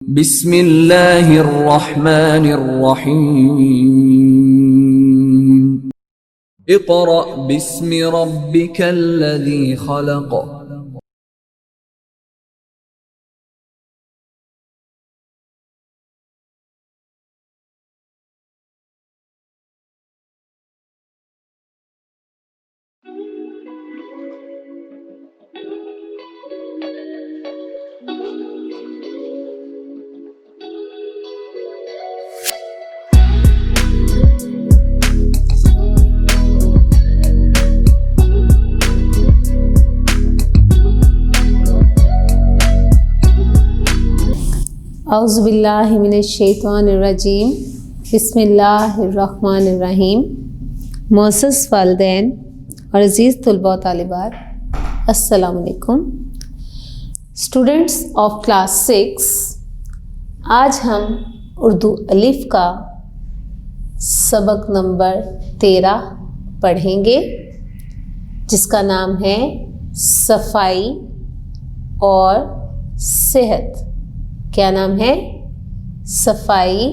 बिस्मिल्लाहिर्रहमानिर्रहीम। इक़रा बिस्मि रब्बिकल्लज़ी खलक़। औज़ुबिल्लाहिमिनश्शैतानिर्रजीम बिस्मिल्लाहिर्रहमानिर्रहीम। मोअज़्ज़ज़ वालिदैन और अज़ीज़ तलबा व तालिबात, अस्सलामु अलैकुम। स्टूडेंट्स ऑफ क्लास 6, आज हम उर्दू अलिफ़ का सबक नंबर 13 पढ़ेंगे, जिसका नाम है सफाई और सेहत। क्या नाम है? सफाई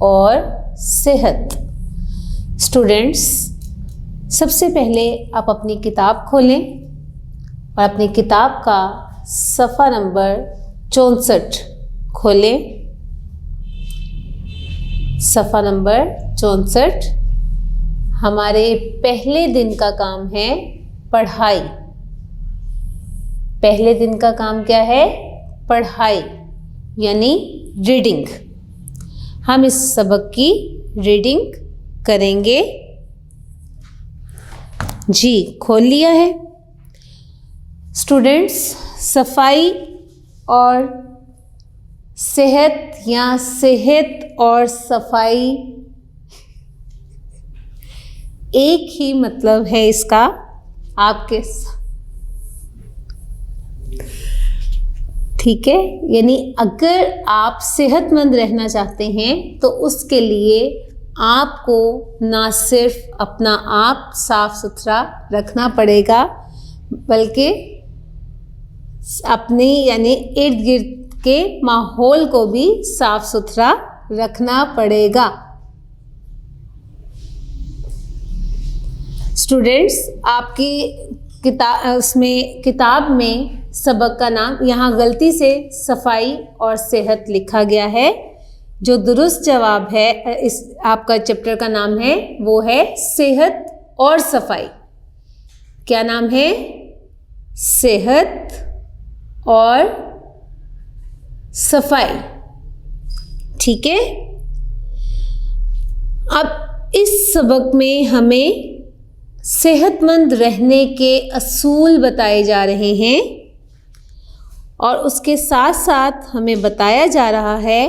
और सेहत। स्टूडेंट्स, सबसे पहले आप अपनी किताब खोलें और अपनी किताब का सफ़ा नंबर 64 खोलें। सफ़ा नंबर 64। हमारे पहले दिन का काम है पढ़ाई। पहले दिन का काम क्या है? पढ़ाई यानी रीडिंग। हम इस सबक की रीडिंग करेंगे। जी, खोल लिया है स्टूडेंट्स। सफाई और सेहत या सेहत और सफाई एक ही मतलब है इसका आपके, ठीक है। यानी अगर आप सेहतमंद रहना चाहते हैं तो उसके लिए आपको ना सिर्फ अपना आप साफ सुथरा रखना पड़ेगा, बल्कि अपने यानी इर्द गिर्द के माहौल को भी साफ सुथरा रखना पड़ेगा। स्टूडेंट्स, आपकी किताब में सबक का नाम यहाँ गलती से सफाई और सेहत लिखा गया है। जो दुरुस्त जवाब है इस आपका चैप्टर का नाम है वो है सेहत और सफाई। क्या नाम है? सेहत और सफाई, ठीक है। अब इस सबक में हमें सेहतमंद रहने के असूल बताए जा रहे हैं और उसके साथ साथ हमें बताया जा रहा है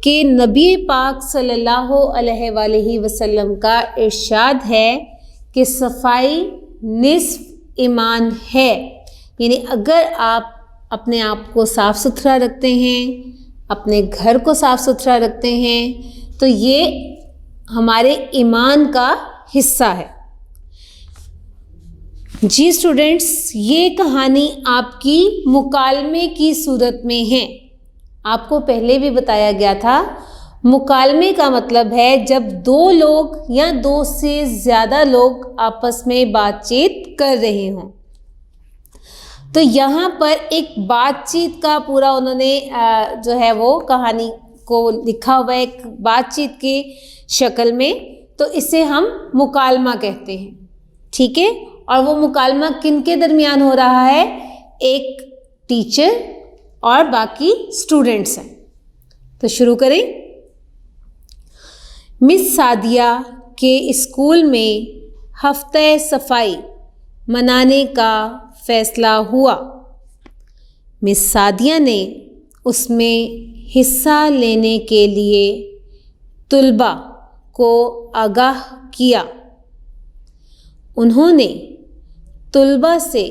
कि नबी पाक सल्लल्लाहु अलैहि वसल्लम का इरशाद है कि सफाई निस्फ ईमान है। यानी अगर आप अपने आप को साफ सुथरा रखते हैं, अपने घर को साफ सुथरा रखते हैं, तो ये हमारे ईमान का हिस्सा है। जी स्टूडेंट्स, ये कहानी आपकी मुकालमे की सूरत में है। आपको पहले भी बताया गया था, मुकालमे का मतलब है जब दो लोग या दो से ज़्यादा लोग आपस में बातचीत कर रहे हों। तो यहाँ पर एक बातचीत का पूरा उन्होंने जो है वो कहानी को लिखा हुआ है, एक बातचीत की शक्ल में। तो इसे हम मुकालमा कहते हैं, ठीक है। और वो मुकालमा किन के दरमियान हो रहा है? एक टीचर और बाकी स्टूडेंट्स हैं। तो शुरू करें। मिस सादिया के स्कूल में हफ्ते सफाई मनाने का फैसला हुआ। मिस सादिया ने उसमें हिस्सा लेने के लिए तुलबा को आगाह किया। उन्होंने तुलबा से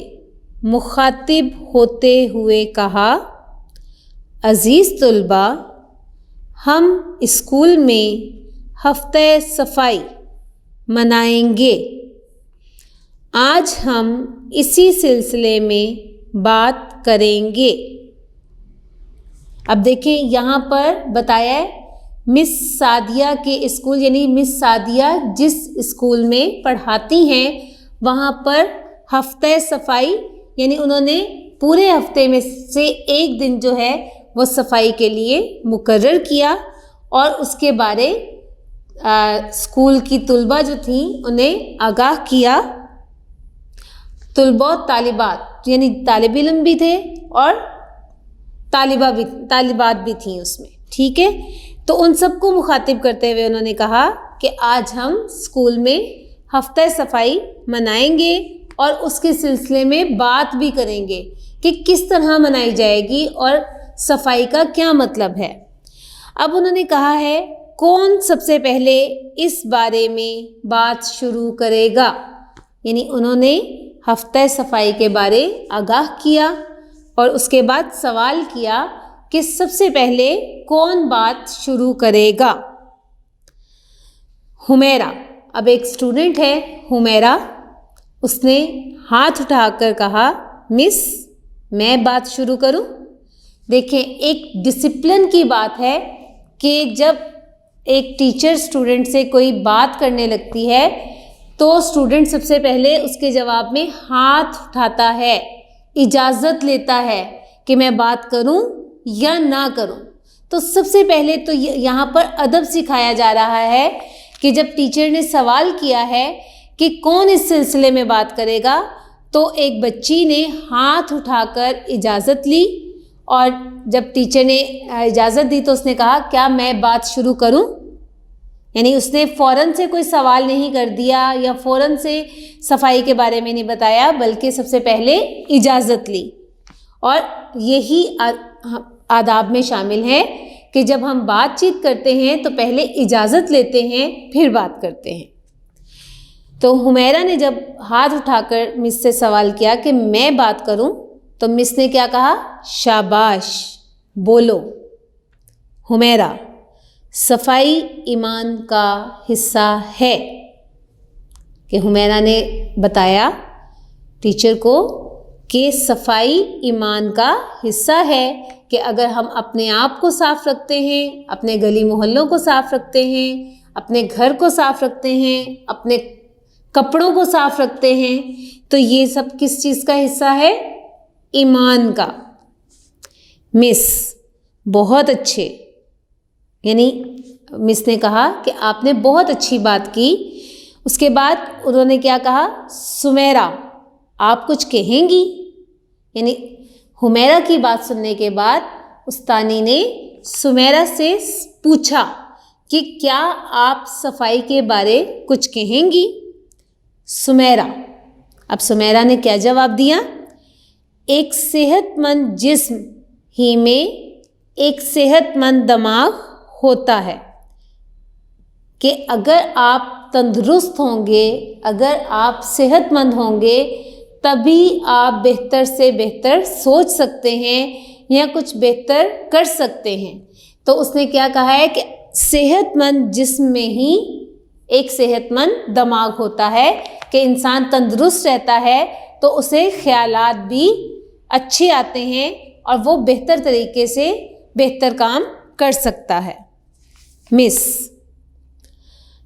मुखातिब होते हुए कहा, अज़ीज़ तुलबा, हम स्कूल में हफ्ते सफाई मनाएंगे। आज हम इसी सिलसिले में बात करेंगे। अब देखें यहाँ पर बताया है मिस सादिया के स्कूल, यानी मिस सादिया जिस स्कूल में पढ़ाती हैं वहाँ पर हफ्ते सफाई, यानी उन्होंने पूरे हफ्ते में से एक दिन जो है वो सफाई के लिए मुकर्रर किया और उसके बारे स्कूल की तुलबा जो थी उन्हें आगाह किया। तुलबा तालिबात, यानी तालिब इल्म भी थे और तालिबात भी थी उसमें, ठीक है। तो उन सबको मुखातिब करते हुए उन्होंने कहा कि आज हम स्कूल में हफ्ते सफाई मनाएंगे और उसके सिलसिले में बात भी करेंगे कि किस तरह मनाई जाएगी और सफाई का क्या मतलब है। अब उन्होंने कहा है कौन सबसे पहले इस बारे में बात शुरू करेगा, यानी उन्होंने हफ्ते सफाई के बारे आगाह किया और उसके बाद सवाल किया कि सबसे पहले कौन बात शुरू करेगा। हुमैरा, अब एक स्टूडेंट है हुमैरा, उसने हाथ उठाकर कहा मिस मैं बात शुरू करूं। देखें एक डिसिप्लिन की बात है कि जब एक टीचर स्टूडेंट से कोई बात करने लगती है तो स्टूडेंट सबसे पहले उसके जवाब में हाथ उठाता है, इजाज़त लेता है कि मैं बात करूं या ना करूं। तो सबसे पहले तो यहाँ पर अदब सिखाया जा रहा है कि जब टीचर ने सवाल किया है कि कौन इस सिलसिले में बात करेगा, तो एक बच्ची ने हाथ उठाकर इजाज़त ली और जब टीचर ने इजाज़त दी तो उसने कहा क्या मैं बात शुरू करूं, यानी उसने फ़ौरन से कोई सवाल नहीं कर दिया या फ़ौरन से सफाई के बारे में नहीं बताया, बल्कि सबसे पहले इजाज़त ली। और यही आदाब में शामिल है कि जब हम बातचीत करते हैं तो पहले इजाज़त लेते हैं फिर बात करते हैं। तो हुमैरा ने जब हाथ उठाकर मिस से सवाल किया कि मैं बात करूं, तो मिस ने क्या कहा, शाबाश बोलो। हुमैरा, सफाई ईमान का हिस्सा है, कि हुमैरा ने बताया टीचर को कि सफाई ईमान का हिस्सा है, कि अगर हम अपने आप को साफ़ रखते हैं, अपने गली मोहल्लों को साफ़ रखते हैं, अपने घर को साफ़ रखते हैं, अपने कपड़ों को साफ़ रखते हैं, तो ये सब किस चीज़ का हिस्सा है, ईमान का। मिस बहुत अच्छे, यानी मिस ने कहा कि आपने बहुत अच्छी बात की। उसके बाद उन्होंने क्या कहा, सुमेरा आप कुछ कहेंगी, यानी हुमैरा की बात सुनने के बाद उस्तानी ने सुमेरा से पूछा कि क्या आप सफाई के बारे कुछ कहेंगी। सुमेरा, अब सुमेरा ने क्या जवाब दिया, एक सेहतमंद जिस्म ही में एक सेहतमंद दिमाग होता है, कि अगर आप तंदुरुस्त होंगे, अगर आप सेहतमंद होंगे, तभी आप बेहतर से बेहतर सोच सकते हैं या कुछ बेहतर कर सकते हैं। तो उसने क्या कहा है कि सेहतमंद जिस्म में ही एक सेहतमंद दिमाग होता है, कि इंसान तंदुरुस्त रहता है तो उसे ख्यालात भी अच्छे आते हैं और वो बेहतर तरीके से बेहतर काम कर सकता है। मिस,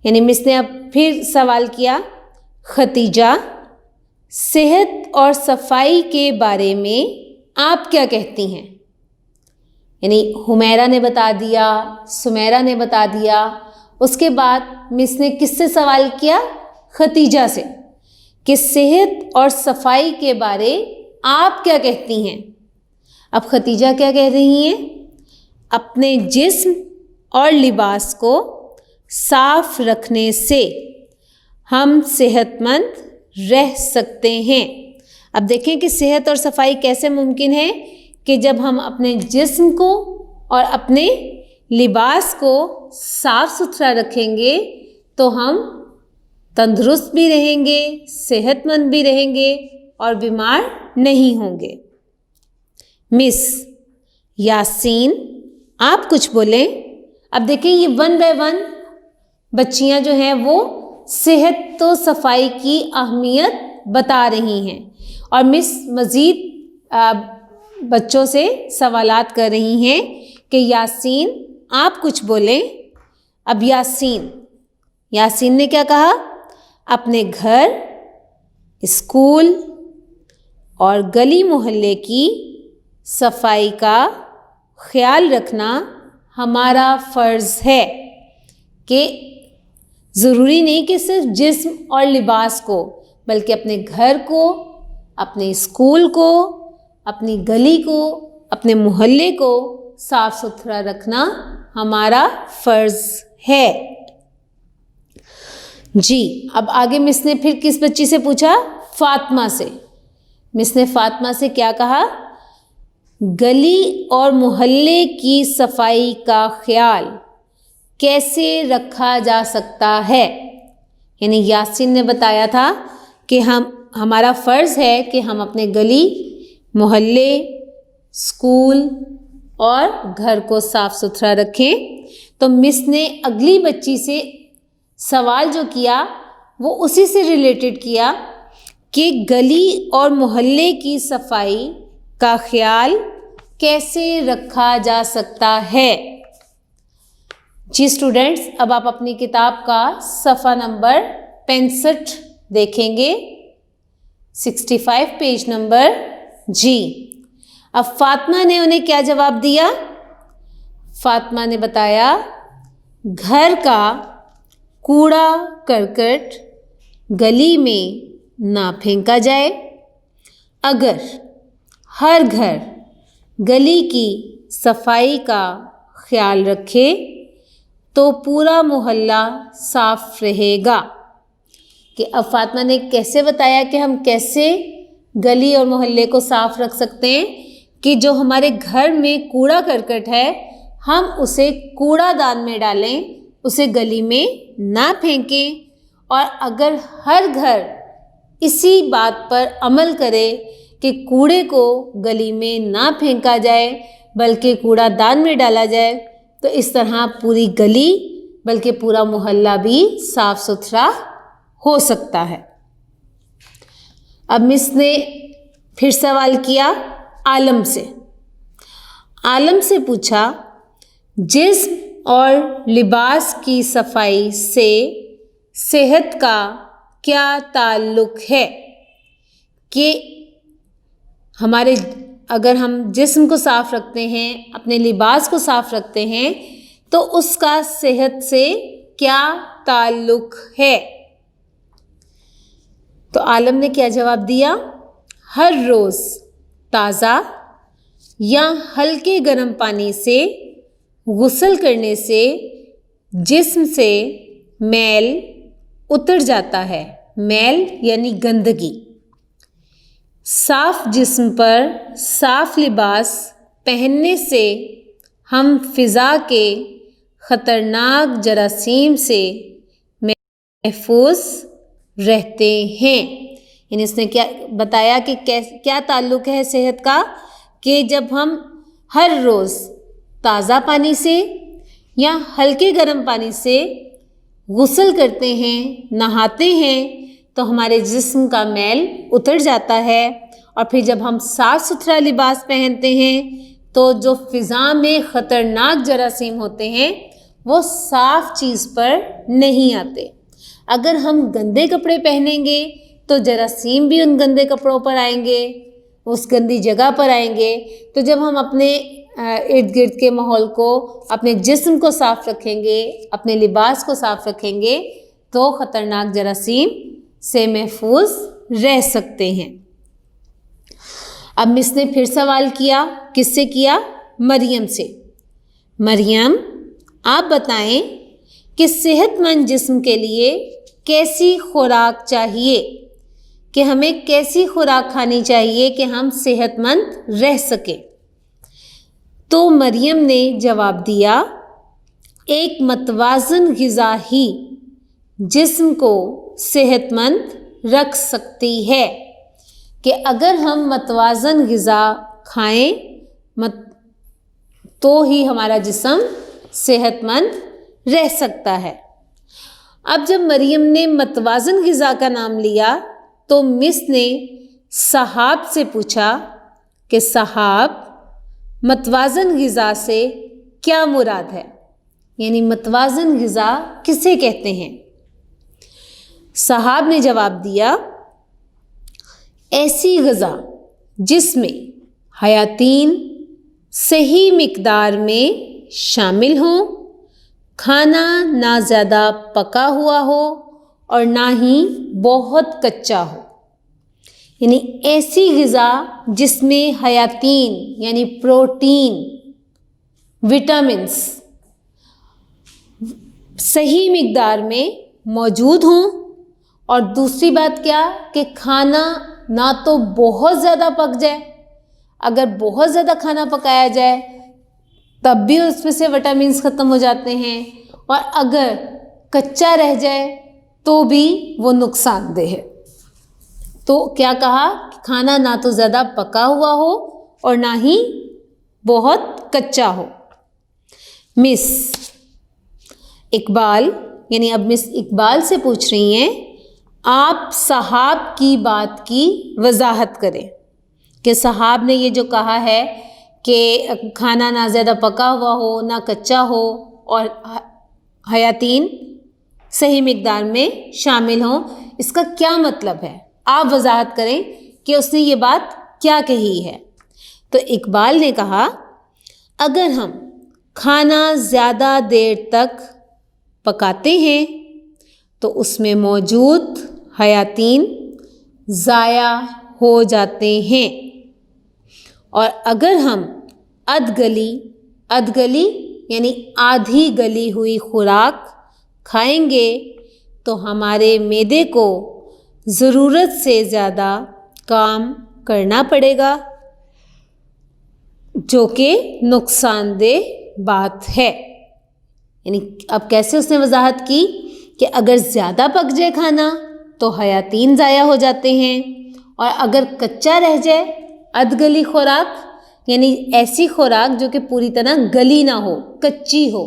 यानी मिस ने अब फिर सवाल किया, खतीजा सेहत और सफाई के बारे में आप क्या कहती हैं। यानी हुमैरा ने बता दिया, सुमेरा ने बता दिया, उसके बाद मिस ने किससे सवाल किया, खतीजा से, कि सेहत और सफाई के बारे आप क्या कहती हैं। अब खतीजा क्या कह रही हैं, अपने जिस्म और लिबास को साफ रखने से हम सेहतमंद रह सकते हैं। अब देखें कि सेहत और सफाई कैसे मुमकिन है, कि जब हम अपने जिस्म को और अपने लिबास को साफ सुथरा रखेंगे तो हम तंदुरुस्त भी रहेंगे, सेहतमंद भी रहेंगे और बीमार नहीं होंगे। मिस यासीन आप कुछ बोलें। अब देखें ये 1 बाय 1 बच्चियां जो हैं वो सेहत तो सफाई की अहमियत बता रही हैं और मिस मज़ीद बच्चों से सवालात कर रही हैं कि यासीन आप कुछ बोलें। अब यासीन ने क्या कहा? अपने घर, स्कूल और गली मोहल्ले की सफाई का ख्याल रखना हमारा फ़र्ज़ है। कि ज़रूरी नहीं कि सिर्फ जिस्म और लिबास को, बल्कि अपने घर को, अपने स्कूल को, अपनी गली को, अपने मोहल्ले को साफ़ सुथरा रखना हमारा फ़र्ज़ है। जी, अब आगे मिस ने फिर किस बच्ची से पूछा? फ़ातिमा से। मिस ने फ़ातिमा से क्या कहा? गली और मोहल्ले की सफाई का ख्याल कैसे रखा जा सकता है? यानी यासीन ने बताया था कि हमारा फ़र्ज़ है कि हम अपने गली, मोहल्ले, स्कूल और घर को साफ़ सुथरा रखें। तो मिस ने अगली बच्ची से सवाल जो किया वो उसी से रिलेटेड किया कि गली और मोहल्ले की सफाई का ख्याल कैसे रखा जा सकता है। जी स्टूडेंट्स, अब आप अपनी किताब का सफ़ा नंबर 65 देखेंगे, 65 पेज नंबर। जी, अब फ़ातिमा ने उन्हें क्या जवाब दिया? फ़ातिमा ने बताया, घर का कूड़ा करकट गली में ना फेंका जाए। अगर हर घर गली की सफाई का ख्याल रखे तो पूरा मोहल्ला साफ रहेगा। कि अब फ़ातिमा ने कैसे बताया कि हम कैसे गली और मोहल्ले को साफ रख सकते हैं कि जो हमारे घर में कूड़ा करकट है हम उसे कूड़ादान में डालें, उसे गली में ना फेंकें। और अगर हर घर इसी बात पर अमल करे कि कूड़े को गली में ना फेंका जाए बल्कि कूड़ादान में डाला जाए, तो इस तरह पूरी गली बल्कि पूरा मोहल्ला भी साफ सुथरा हो सकता है। अब मिस ने फिर सवाल किया आलम से। आलम से पूछा, जिस्म और लिबास की सफाई से सेहत का क्या ताल्लुक़ है? कि हमारे अगर हम जिस्म को साफ़ रखते हैं, अपने लिबास को साफ़ रखते हैं, तो उसका सेहत से क्या ताल्लुक़ है? तो आलम ने क्या जवाब दिया? हर रोज़ ताज़ा या हल्के गर्म पानी से गुस्ल करने से जिस्म से मैल उतर जाता है। मैल यानी गंदगी। साफ़ जिस्म पर साफ़ लिबास पहनने से हम फ़िज़ा के ख़तरनाक जरासीम से महफूज रहते हैं। यानी इसने क्या बताया कि क्या ताल्लुक़ है सेहत का, कि जब हम हर रोज़ ताज़ा पानी से या हल्के गर्म पानी से गुस्ल करते हैं, नहाते हैं, तो हमारे जिस्म का मैल उतर जाता है। और फिर जब हम साफ़ सुथरा लिबास पहनते हैं तो जो फ़िज़ा में ख़तरनाक जरासीम होते हैं वो साफ़ चीज़ पर नहीं आते। अगर हम गंदे कपड़े पहनेंगे तो जरासीम भी उन गंदे कपड़ों पर आएंगे, उस गंदी जगह पर आएंगे। तो जब हम अपने इर्द गिर्द के माहौल को, अपने जिस्म को साफ़ रखेंगे, अपने लिबास को साफ़ रखेंगे, तो ख़तरनाक जरासीम से महफूज रह सकते हैं। अब मिस ने फिर सवाल किया, किससे किया? मरियम से। मरियम, आप बताएं कि सेहतमंद जिस्म के लिए कैसी खुराक चाहिए, कि हमें कैसी खुराक खानी चाहिए कि हम सेहतमंद रह सकें। तो मरियम ने जवाब दिया, एक मतवाज़न ग़िज़ा ही जिस्म को सेहतमंद रख सकती है। कि अगर हम मतवाज़न ग़िज़ा खाएं तो ही हमारा जिस्म सेहतमंद रह सकता है। अब जब मरियम ने मतवाज़न ग़िज़ा का नाम लिया तो मिस ने सहाब से पूछा कि सहाब, मतवाज़न ग़िज़ा से क्या मुराद है, यानी मतवाज़न ग़िज़ा किसे कहते हैं। साहब ने जवाब दिया, ऐसी ग़िज़ा जिसमें हयातीन सही मिक़दार में शामिल हों, खाना ना ज़्यादा पका हुआ हो और ना ही बहुत कच्चा हो। यानी ऐसी ग़िज़ा जिसमें हयातीन यानी प्रोटीन, विटामिन्स सही मिक़दार में मौजूद हों, और दूसरी बात क्या कि खाना ना तो बहुत ज़्यादा पक जाए, अगर बहुत ज़्यादा खाना पकाया जाए तब भी उसमें से विटामिन्स ख़त्म हो जाते हैं, और अगर कच्चा रह जाए तो भी वो नुकसानदेह है। तो क्या कहा, खाना ना तो ज़्यादा पका हुआ हो और ना ही बहुत कच्चा हो। मिस इकबाल, यानी अब मिस इकबाल से पूछ रही हैं, आप साहब की बात की वजाहत करें कि साहब ने ये जो कहा है कि खाना ना ज़्यादा पका हुआ हो ना कच्चा हो और हयातीन सही मिक़दार में शामिल हों, इसका क्या मतलब है, आप वजाहत करें कि उसने ये बात क्या कही है। तो इकबाल ने कहा, अगर हम खाना ज़्यादा देर तक पकाते हैं तो उसमें मौजूद हयातीन ज़ाया हो जाते हैं, और अगर हम अधगली यानी आधी गली हुई खुराक खाएंगे तो हमारे मैदे को ज़रूरत से ज़्यादा काम करना पड़ेगा, जो कि नुकसानदेह बात है। यानी अब कैसे उसने वजाहत की कि अगर ज़्यादा पक जाए खाना तो हयातीन ज़ाया हो जाते हैं, और अगर कच्चा रह जाए, अधगली खुराक यानी ऐसी खुराक जो कि पूरी तरह गली ना हो, कच्ची हो,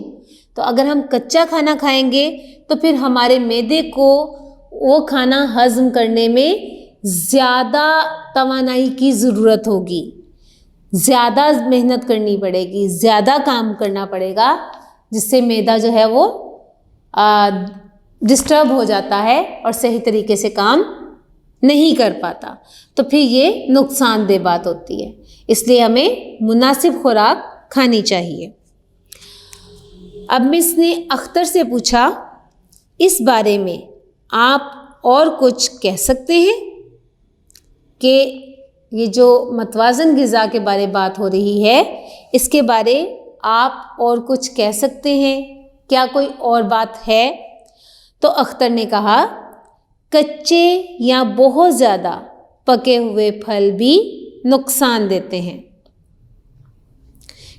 तो अगर हम कच्चा खाना खाएंगे तो फिर हमारे मैदे को वो खाना हज़म करने में ज़्यादा तवानाई की ज़रूरत होगी, ज़्यादा मेहनत करनी पड़ेगी, ज़्यादा काम करना पड़ेगा, जिससे मैदा जो है वो डिस्टर्ब हो जाता है और सही तरीके से काम नहीं कर पाता, तो फिर ये नुकसानदेह बात होती है। इसलिए हमें मुनासिब खुराक खानी चाहिए। अब मिस ने अख्तर से पूछा, इस बारे में आप और कुछ कह सकते हैं कि ये जो मतवाज़न ग़िज़ा के बारे बात हो रही है, इसके बारे आप और कुछ कह सकते हैं, क्या कोई और बात है? तो अख्तर ने कहा, कच्चे या बहुत ज़्यादा पके हुए फल भी नुकसान देते हैं।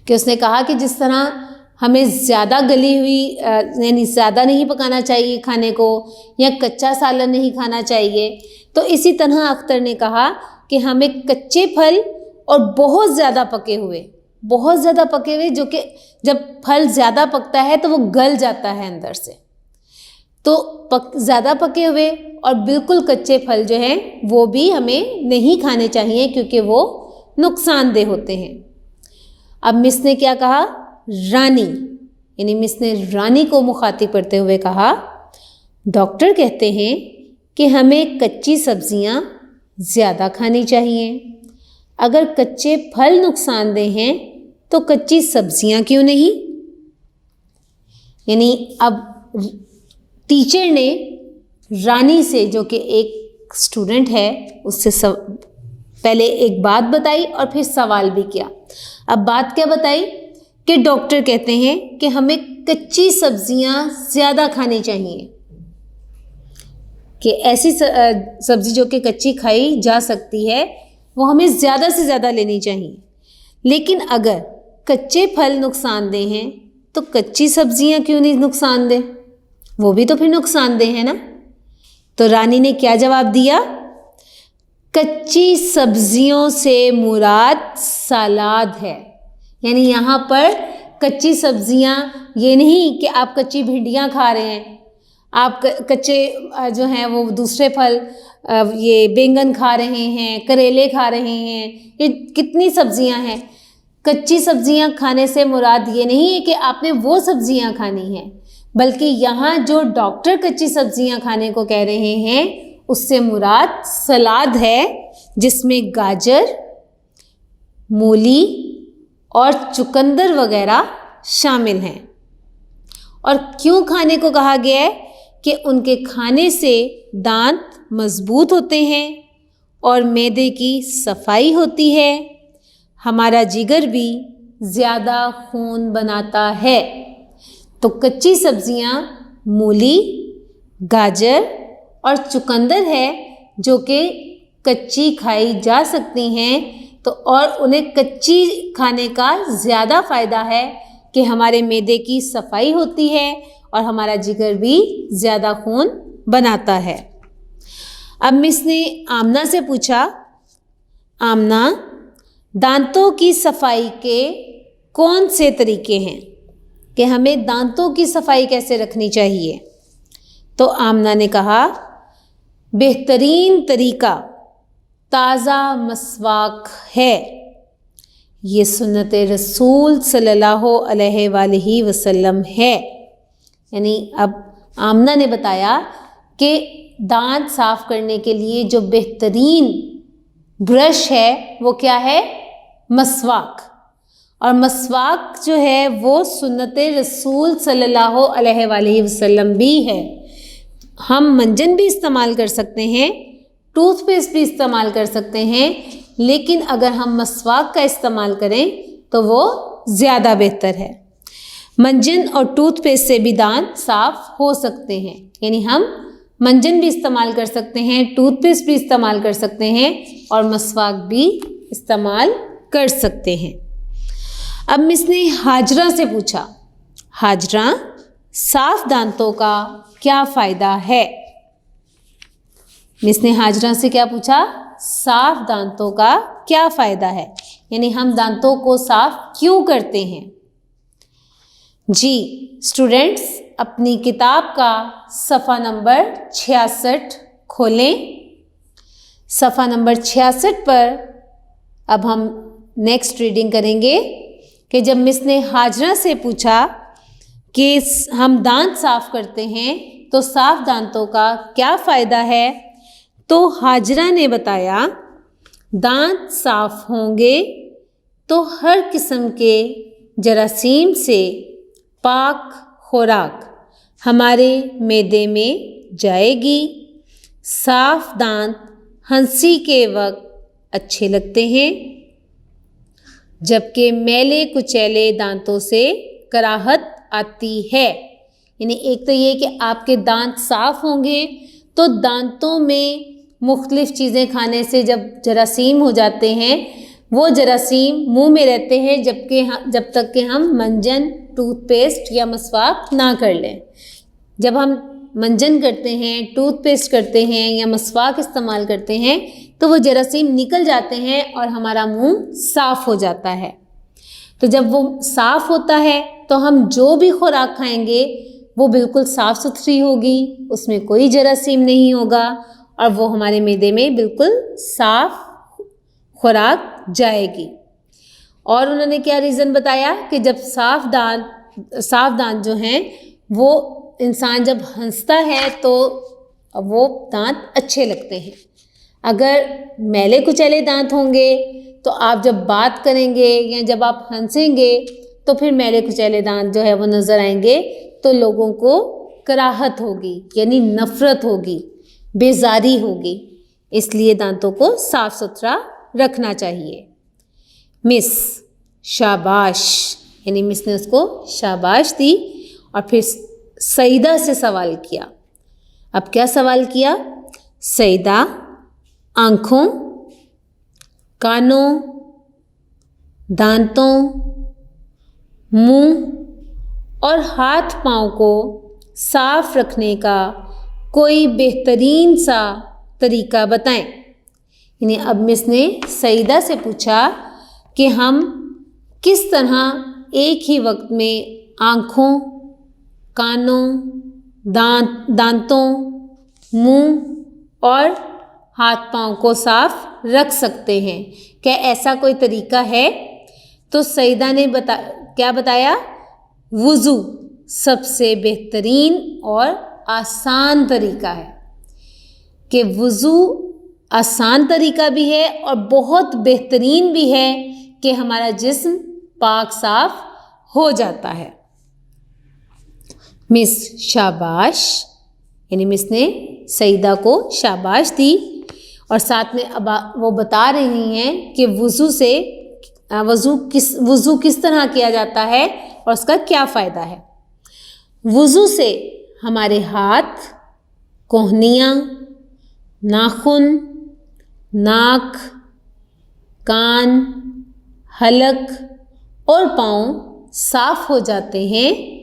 कि उसने कहा कि जिस तरह हमें ज़्यादा गली हुई यानी ज़्यादा नहीं पकाना चाहिए खाने को, या कच्चा सालन नहीं खाना चाहिए, तो इसी तरह अख्तर ने कहा कि हमें कच्चे फल और बहुत ज़्यादा पके हुए जो कि जब फल ज़्यादा पकता है तो वो गल जाता है अंदर से, तो ज़्यादा पके हुए और बिल्कुल कच्चे फल जो हैं वो भी हमें नहीं खाने चाहिए, क्योंकि वो नुकसानदेह होते हैं। अब मिस ने क्या कहा, रानी, यानी मिस ने रानी को मुखातिब करते हुए कहा, डॉक्टर कहते हैं कि हमें कच्ची सब्जियां ज़्यादा खानी चाहिए। अगर कच्चे फल नुकसानदेह हैं तो कच्ची सब्जियां क्यों नहीं? यानी अब टीचर ने रानी से, जो कि एक स्टूडेंट है, उससे पहले एक बात बताई और फिर सवाल भी किया। अब बात क्या बताई कि डॉक्टर कहते हैं कि हमें कच्ची सब्जियां ज़्यादा खानी चाहिए, कि ऐसी सब्ज़ी जो कि कच्ची खाई जा सकती है वो हमें ज़्यादा से ज़्यादा लेनी चाहिए। लेकिन अगर कच्चे फल नुकसानदेह हैं तो कच्ची सब्जियां क्यों नहीं नुकसानदेह? वो भी तो फिर नुकसानदेह है ना। तो रानी ने क्या जवाब दिया, कच्ची सब्जियों से मुराद सलाद है। यानी यहाँ पर कच्ची सब्जियाँ ये नहीं कि आप कच्ची भिंडियाँ खा रहे हैं, आप कच्चे जो हैं वो दूसरे फल, ये बैंगन खा रहे हैं, करेले खा रहे हैं, ये कितनी सब्जियाँ हैं। कच्ची सब्जियां खाने से मुराद ये नहीं है कि आपने वो सब्जियां खानी हैं, बल्कि यहाँ जो डॉक्टर कच्ची सब्जियां खाने को कह रहे हैं उससे मुराद सलाद है, जिसमें गाजर, मूली और चुकंदर वगैरह शामिल हैं। और क्यों खाने को कहा गया है कि उनके खाने से दांत मजबूत होते हैं और मैदे की सफाई होती है, हमारा जिगर भी ज़्यादा खून बनाता है। तो कच्ची सब्जियां मूली, गाजर और चुकंदर है जो कि कच्ची खाई जा सकती हैं। तो और उन्हें कच्ची खाने का ज़्यादा फ़ायदा है कि हमारे मैदे की सफाई होती है और हमारा जिगर भी ज़्यादा खून बनाता है। अब मिस ने आमना से पूछा, आमना, दांतों की सफाई के कौन से तरीके हैं कि हमें दांतों की सफाई कैसे रखनी चाहिए? तो आमना ने कहा, बेहतरीन तरीका ताज़ा मसवाक है। ये सुन्नत रसूल सल्लल्लाहु अलैहि वसल्लम है। यानी अब आमना ने बताया कि दांत साफ़ करने के लिए जो बेहतरीन ब्रश है वो क्या है? मसवाक। और मसवाक जो है वो सुन्नत रसूल सल्लल्लाहु अलैहि वसल्लम भी है। हम मंजन भी इस्तेमाल कर सकते हैं, टूथपेस्ट भी इस्तेमाल कर सकते हैं, लेकिन अगर हम मसवाक का इस्तेमाल करें तो वो ज़्यादा बेहतर है। मंजन और टूथपेस्ट से भी दांत साफ़ हो सकते हैं, यानी हम मंजन भी इस्तेमाल कर सकते हैं, टूथपेस्ट भी इस्तेमाल कर सकते हैं और मसवाक भी इस्तेमाल कर सकते हैं। अब मिस ने हाजरा से पूछा, हाजरा, साफ दांतों का क्या फ़ायदा है? मिस ने हाजरा से क्या पूछा? साफ दांतों का क्या फ़ायदा है, यानी हम दांतों को साफ क्यों करते हैं? जी स्टूडेंट्स, अपनी किताब का सफ़ा नंबर 66 खोलें। सफ़ा नंबर 66 पर अब हम नेक्स्ट रीडिंग करेंगे कि जब मिस ने हाजरा से पूछा कि हम दांत साफ़ करते हैं तो साफ़ दांतों का क्या फ़ायदा है, तो हाजरा ने बताया, दांत साफ़ होंगे तो हर किस्म के जरासीम से पाक खुराक हमारे मैदे में जाएगी। साफ़ दांत हंसी के वक्त अच्छे लगते हैं, जबकि मैले कुचैले दांतों से कराहत आती है। यानी एक तो ये कि आपके दांत साफ़ होंगे तो दांतों में मुख्तलिफ़ चीज़ें खाने से जब जरासीम हो जाते हैं वो जरासीम मुंह में रहते हैं जब तक कि हम मंजन, टूथपेस्ट या मसवाक ना कर लें। जब हम मंजन करते हैं, टूथपेस्ट करते हैं या मसवाक इस्तेमाल करते हैं तो वो जरासीम निकल जाते हैं और हमारा मुंह साफ़ हो जाता है। तो जब वो साफ़ होता है तो हम जो भी खुराक खाएंगे वो बिल्कुल साफ़ सुथरी होगी, उसमें कोई जरासीम नहीं होगा और वो हमारे मैदे में बिल्कुल साफ़ खुराक जाएगी। और उन्होंने क्या रीज़न बताया कि जब साफ़ दांत जो हैं वो इंसान जब हंसता है तो वो दांत अच्छे लगते हैं। अगर मैले कुचैले दांत होंगे तो आप जब बात करेंगे या जब आप हंसेंगे तो फिर मैले कुचैले दांत जो है वो नज़र आएंगे तो लोगों को कराहत होगी, यानी नफ़रत होगी, बेजारी होगी। इसलिए दांतों को साफ़ सुथरा रखना चाहिए। मिस शाबाश, यानी मिस ने उसको शाबाश दी और फिर सईदा से सवाल किया। अब क्या सवाल किया? सईदा, आँखों, कानों, दांतों, मुंह और हाथ पाँव को साफ़ रखने का कोई बेहतरीन सा तरीका बताएं। यानी अब मिस ने सईदा से पूछा कि हम किस तरह एक ही वक्त में आँखों, कानों, दांतों, मुंह और हाथ पाँव को साफ रख सकते हैं। क्या ऐसा कोई तरीका है? तो सईदा ने क्या बताया? वुज़ू सबसे बेहतरीन और आसान तरीका है, कि वुज़ू आसान तरीका भी है और बहुत बेहतरीन भी है कि हमारा जिस्म पाक साफ हो जाता है। मिस शाबाश, यानी मिस ने सईदा को शाबाश दी और साथ में अब वो बता रही हैं कि वुज़ू किस तरह किया जाता है और उसका क्या फ़ायदा है। वुज़ू से हमारे हाथ, कोहनियाँ, नाखून, नाक, कान, हलक और पाँव साफ़ हो जाते हैं।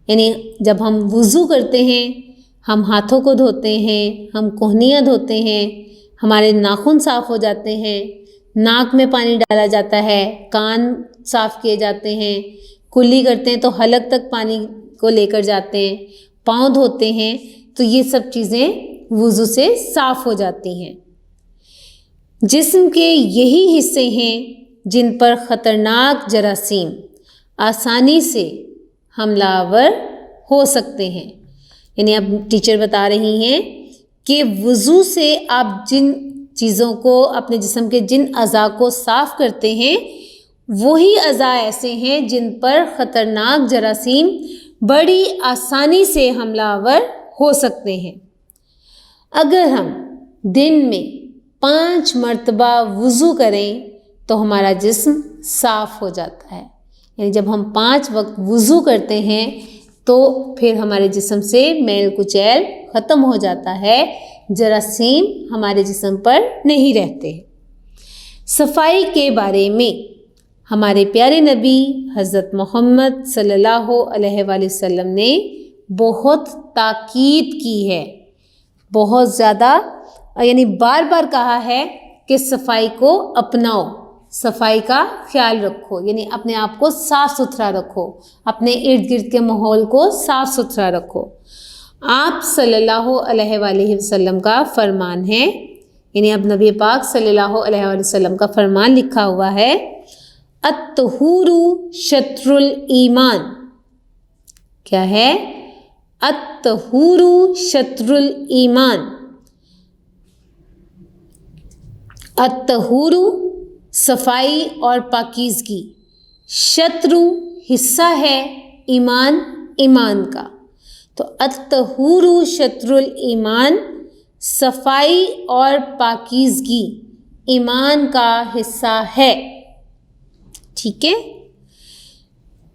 यानी जब हम वुज़ू करते हैं, हम हाथों को धोते हैं, हम कोहनियाँ धोते हैं, हमारे नाखून साफ़ हो जाते हैं, नाक में पानी डाला जाता है, कान साफ़ किए जाते हैं, कुल्ली करते हैं तो हलक तक पानी को लेकर जाते हैं, पाँव धोते हैं, तो ये सब चीज़ें वुज़ू से साफ़ हो जाती हैं। जिस्म के यही हिस्से हैं जिन पर ख़तरनाक जरासीम आसानी से हमलावर हो सकते हैं। यानी अब टीचर बता रही हैं कि वुज़ू से आप जिन चीज़ों को, अपने जिस्म के जिन अज़ा को साफ़ करते हैं, वही अज़ा ऐसे हैं जिन पर ख़तरनाक जरासीम बड़ी आसानी से हमलावर हो सकते हैं। अगर हम दिन में 5 मरतबा वुज़ू करें तो हमारा जिस्म साफ़ हो जाता है। यानी जब हम 5 वक्त वुज़ू करते हैं तो फिर हमारे जिस्म से मैल कुचैल ख़त्म हो जाता है, जरासीम हमारे जिस्म पर नहीं रहते। सफाई के बारे में हमारे प्यारे नबी हज़रत मोहम्मद सल्लल्लाहु अलैहि वसल्लम ने बहुत ताकीद की है, बहुत ज़्यादा, यानी बार बार कहा है कि सफाई को अपनाओ, सफाई का ख्याल रखो, यानी अपने आप को साफ़ सुथरा रखो, अपने इर्द गिर्द के माहौल को साफ़ सुथरा रखो। आप सल्लल्लाहु अलैहि वसल्लम का फरमान है, यानी अब नबी पाक सल्लल्लाहु अलैहि वसल्लम का फरमान लिखा हुआ है, अत्तहूरु शत्रुल ईमान। क्या है? अत्तहूरु शत्रुल ईमान। अत्तहूरु सफाई और पाकीज़गी, शत्रु हिस्सा है ईमान का। तो अत्तहूरु शत्रुल ईमान, सफाई और पाकीज़गी ईमान का हिस्सा है। ठीक है।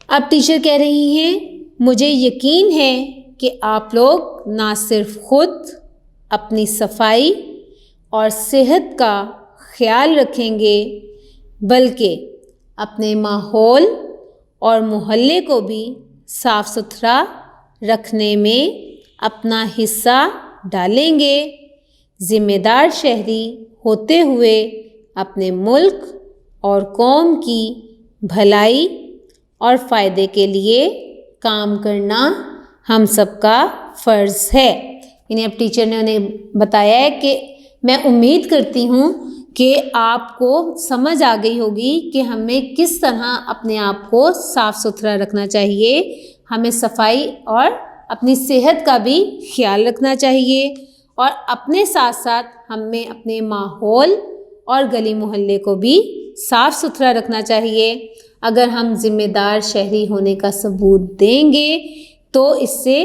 अब टीचर कह रही हैं, मुझे यकीन है कि आप लोग ना सिर्फ खुद अपनी सफाई और सेहत का ख्याल रखेंगे, बल्कि अपने माहौल और मोहल्ले को भी साफ़ सुथरा रखने में अपना हिस्सा डालेंगे। ज़िम्मेदार शहरी होते हुए अपने मुल्क और कौम की भलाई और फ़ायदे के लिए काम करना हम सबका फ़र्ज़ है। यानी अब टीचर ने उन्हें बताया है कि मैं उम्मीद करती हूँ कि आपको समझ आ गई होगी कि हमें किस तरह अपने आप को साफ़ सुथरा रखना चाहिए, हमें सफाई और अपनी सेहत का भी ख्याल रखना चाहिए और अपने साथ साथ हमें अपने माहौल और गली मोहल्ले को भी साफ़ सुथरा रखना चाहिए। अगर हम ज़िम्मेदार शहरी होने का सबूत देंगे तो इससे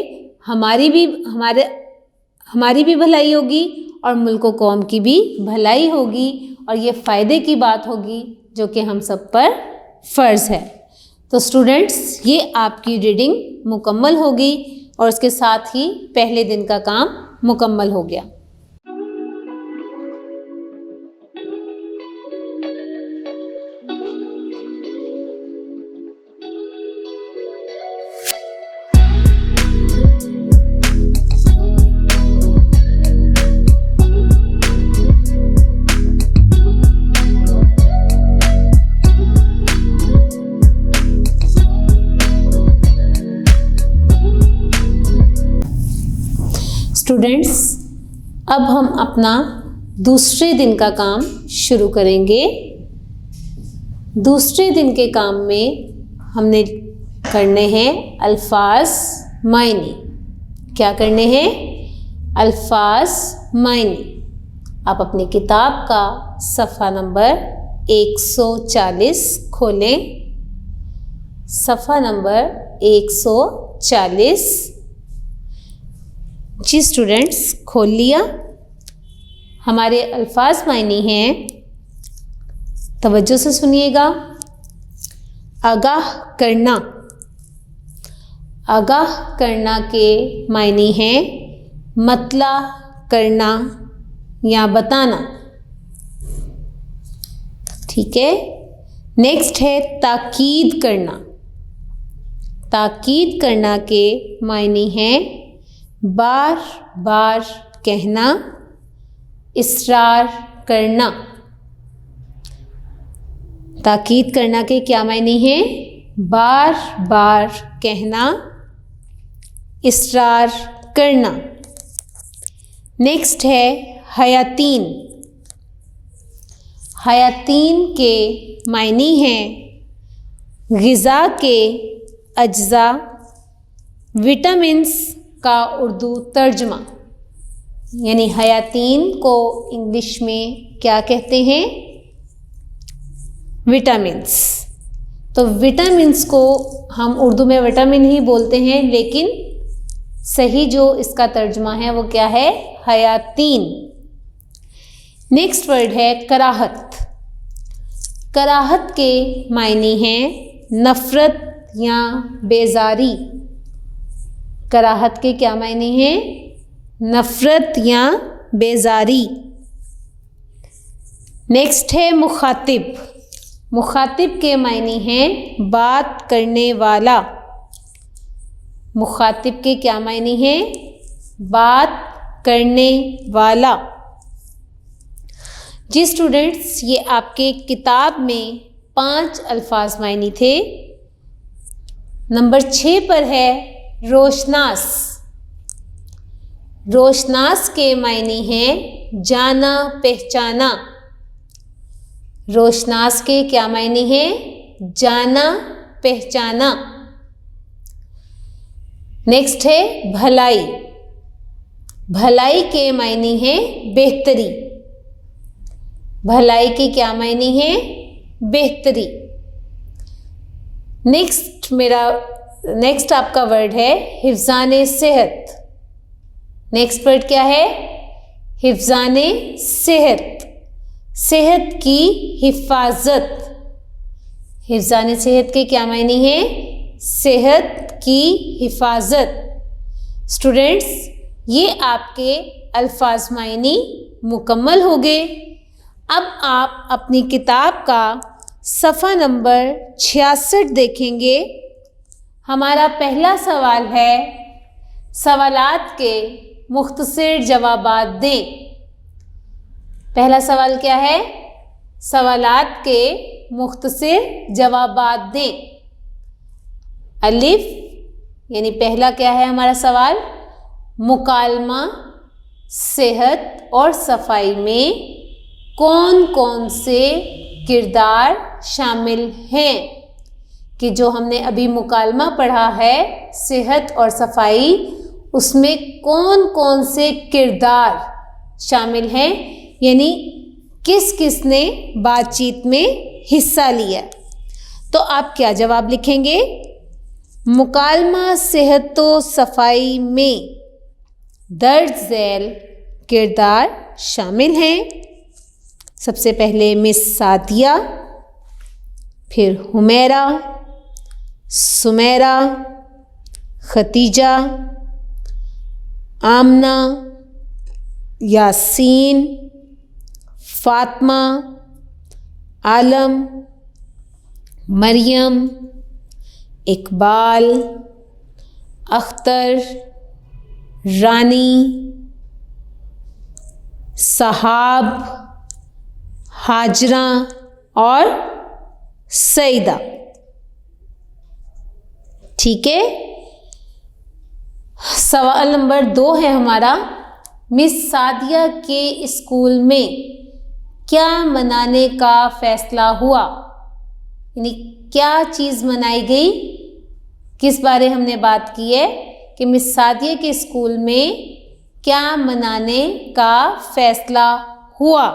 हमारी भी भलाई होगी और मुल्क व कौम की भी भलाई होगी और ये फ़ायदे की बात होगी जो कि हम सब पर फ़र्ज़ है। तो स्टूडेंट्स, ये आपकी रीडिंग मुकम्मल होगी और उसके साथ ही पहले दिन का काम मुकम्मल हो गया। स्टूडेंट्स, अब हम अपना दूसरे दिन का काम शुरू करेंगे। दूसरे दिन के काम में हमने करने हैं अल्फाज मायने। क्या करने हैं? अल्फाज मायने। आप अपनी किताब का सफ़ा नंबर 140 खोलें। सफ़ा नंबर 140। जी स्टूडेंट्स, खोल लिया। हमारे अल्फाज मायने हैं, तवज्जो से सुनिएगा। आगाह करना। आगाह करना के मायने हैं मतला करना या बताना। ठीक है। नेक्स्ट है ताकीद करना। ताकीद करना के मायने हैं बार बार कहना, इसरार करना। ताकीद करना के क्या मायने हैं? बार बार कहना, इसरार करना। नेक्स्ट है हयातीन। हयातीन के मायने हैं ग़िज़ा के अज्जा, विटामिन्स का उर्दू तर्जमा। यानी हयातीन को इंग्लिश में क्या कहते हैं? विटामिन्स। तो विटामिन्स को हम उर्दू में विटामिन ही बोलते हैं, लेकिन सही जो इसका तर्जुमा है वो क्या है? हयातीन। नेक्स्ट वर्ड है कराहत। कराहत के मायने हैं नफ़रत या बेजारी। कराहत के क्या मायने हैं? नफ़रत या बेजारी। नेक्स्ट है मुखातिब। मुखातिब के मायने हैं बात करने वाला। मुखातिब के क्या मायने हैं? बात करने वाला। जी स्टूडेंट्स, ये आपके किताब में 5 अल्फाज मायने थे। नंबर 6 पर है रोशनास। रोशनास के मायने हैं जाना पहचाना। रोशनास के क्या मायने हैं? जाना पहचाना। नेक्स्ट है भलाई। भलाई के मायने हैं बेहतरी। भलाई के क्या मायने हैं? बेहतरी। नेक्स्ट आपका वर्ड है हिफ्ज़ाने सेहत। नेक्स्ट वर्ड क्या है? हिफ्ज़ाने सेहत। सेहत की हिफाजत। हिफ्ज़ाने सेहत के क्या मायने हैं? सेहत की हिफाजत। स्टूडेंट्स, ये आपके अल्फाज मायने मुकम्मल हो गए। अब आप अपनी किताब का सफ़ा नंबर 66 देखेंगे। हमारा पहला सवाल है सवालात के मुख्तसर जवाबात दें। पहला सवाल क्या है? सवालात के मुख्तसर जवाबात दें। अलिफ यानी पहला क्या है हमारा सवाल? मुकालमा, सेहत और सफाई में कौन कौन से किरदार शामिल हैं? कि जो हमने अभी मुकालमा पढ़ा है, सेहत और सफाई, उसमें कौन कौन से किरदार शामिल हैं, यानी किस किस ने बातचीत में हिस्सा लिया। तो आप क्या जवाब लिखेंगे? मुकालमा, सेहत व सफाई में दर्ज झैल किरदार शामिल हैं। सबसे पहले मिस सादिया, फिर हुमैरा, सुमैरा, खतीजा, आमना, यासीन, फातिमा, आलम, मरियम, इकबाल, अख्तर, रानी, सहाब, हाजरा और सईदा। ठीक है। सवाल नंबर 2 है हमारा, मिस सादिया के स्कूल में क्या मनाने का फैसला हुआ? यानी क्या चीज़ मनाई गई, किस बारे हमने बात की है कि मिस सादिया के स्कूल में क्या मनाने का फैसला हुआ।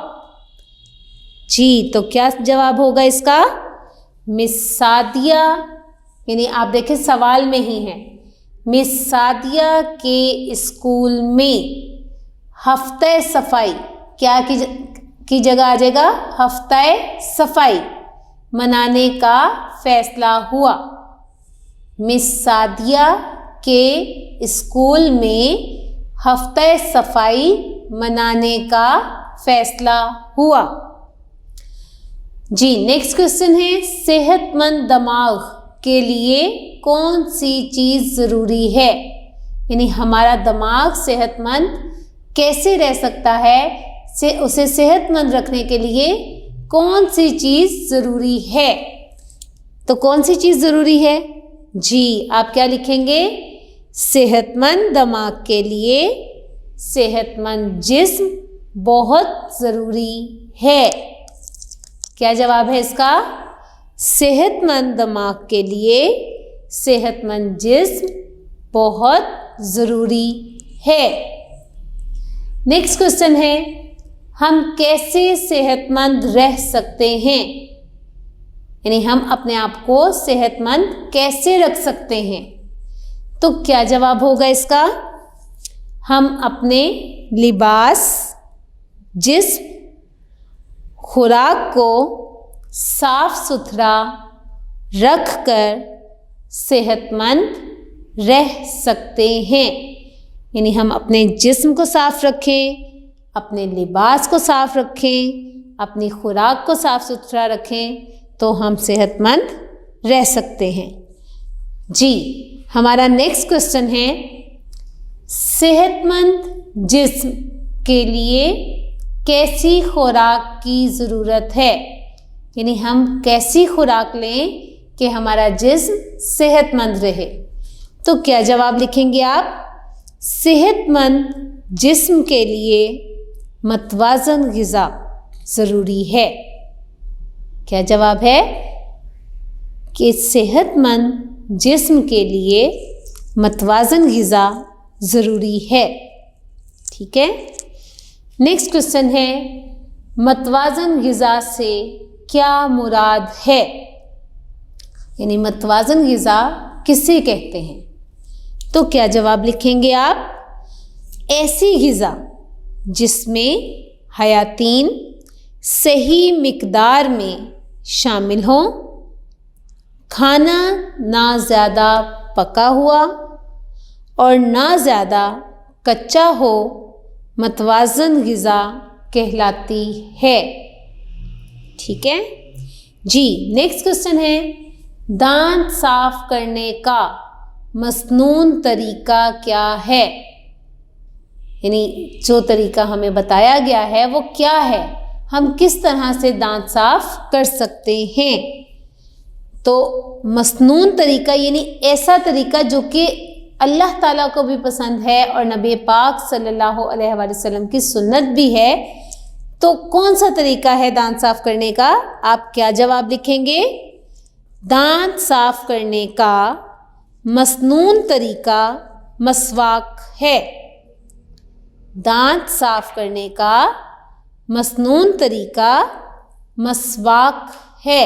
जी, तो क्या जवाब होगा इसका? मिस सादिया, यानी आप देखें सवाल में ही है, मिस सादिया के स्कूल में हफ्ते सफाई क्या की जगह आ जाएगा? हफ्ते सफाई मनाने का फैसला हुआ। मिस सादिया के स्कूल में हफ्ते सफाई मनाने का फैसला हुआ। जी, नेक्स्ट क्वेश्चन है, सेहतमंद दिमाग के लिए कौन सी चीज़ ज़रूरी है? यानी हमारा दिमाग सेहतमंद कैसे रह सकता है, उसे सेहतमंद रखने के लिए कौन सी चीज़ ज़रूरी है? तो कौन सी चीज़ ज़रूरी है? जी, आप क्या लिखेंगे? सेहतमंद दिमाग के लिए सेहतमंद जिस्म बहुत ज़रूरी है। क्या जवाब है इसका? सेहतमंद दिमाग के लिए सेहतमंद जिस्म बहुत ज़रूरी है। नेक्स्ट क्वेश्चन है, हम कैसे सेहतमंद रह सकते हैं? यानी हम अपने आप को सेहतमंद कैसे रख सकते हैं? तो क्या जवाब होगा इसका? हम अपने लिबास, जिस्म, खुराक को साफ सुथरा रख कर सेहतमंद रह सकते हैं। यानी हम अपने जिस्म को साफ रखें, अपने लिबास को साफ रखें, अपनी खुराक को साफ सुथरा रखें, तो हम सेहतमंद रह सकते हैं। जी, हमारा नेक्स्ट क्वेश्चन है, सेहतमंद जिस्म के लिए कैसी खुराक की ज़रूरत है? यानी हम कैसी खुराक लें कि हमारा जिस्म सेहतमंद रहे? तो क्या जवाब लिखेंगे आप? सेहतमंद जिस्म के लिए मतवाज़न ग़िज़ा ज़रूरी है। क्या जवाब है? कि सेहतमंद जिस्म के लिए मतवाज़न ग़िज़ा ज़रूरी है। ठीक है, नेक्स्ट क्वेश्चन है, मतवाज़न ग़िज़ा से क्या मुराद है? यानी मतवाज़न ग़िज़ा किसे कहते हैं? तो क्या जवाब लिखेंगे आप? ऐसी ग़िज़ा जिसमें हयातीन सही मिक़दार में शामिल हों, खाना ना ज़्यादा पका हुआ और ना ज़्यादा कच्चा हो, मतवाज़न ग़िज़ा कहलाती है। ठीक है जी, नेक्स्ट क्वेश्चन है, दांत साफ करने का मसनून तरीका क्या है? यानी जो तरीका हमें बताया गया है वो क्या है, हम किस तरह से दांत साफ कर सकते हैं? तो मसनून तरीका यानी ऐसा तरीका जो कि अल्लाह ताला को भी पसंद है और नबी पाक सल्लल्लाहु अलैहि वसल्लम की सुन्नत भी है। तो कौन सा तरीका है दांत साफ करने का? आप क्या जवाब लिखेंगे? दांत साफ करने का मसनून तरीका मसवाक है। दांत साफ करने का मसनून तरीका मसवाक है।